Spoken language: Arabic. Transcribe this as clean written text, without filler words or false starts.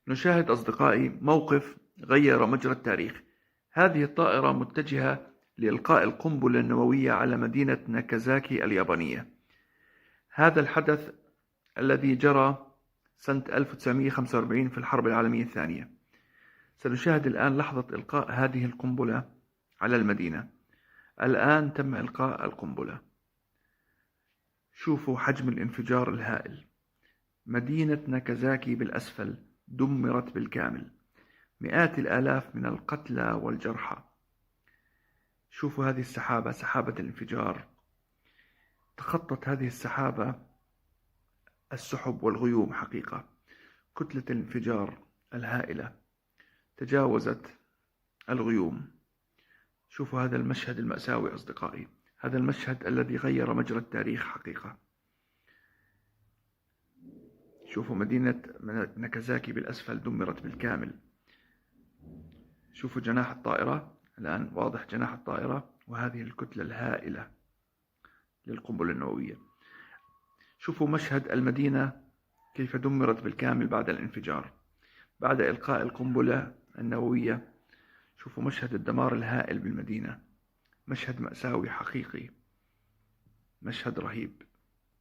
نشاهد أصدقائي موقف غير مجرى التاريخ. هذه الطائرة متجهة لإلقاء القنبلة النووية على مدينة ناكازاكي اليابانية. هذا الحدث الذي جرى سنة 1945 في الحرب العالمية الثانية. سنشاهد الآن لحظة إلقاء هذه القنبلة على المدينة. الآن تم إلقاء القنبلة. شوفوا حجم الانفجار الهائل. مدينة ناكازاكي بالأسفل دمرت بالكامل، مئات الآلاف من القتلى والجرحى. شوفوا هذه السحابة، سحابة الانفجار. تخطت هذه السحابة السحب والغيوم حقيقة. كتلة الانفجار الهائلة تجاوزت الغيوم. شوفوا هذا المشهد المأساوي أصدقائي، هذا المشهد الذي غير مجرى التاريخ حقيقة. شوفوا مدينة ناكازاكي بالأسفل دمرت بالكامل. شوفوا جناح الطائرة، الآن واضح جناح الطائرة، وهذه الكتلة الهائلة للقنبلة النووية. شوفوا مشهد المدينة كيف دمرت بالكامل بعد الانفجار، بعد إلقاء القنبلة النووية. شوفوا مشهد الدمار الهائل بالمدينة، مشهد مأساوي حقيقي، مشهد رهيب.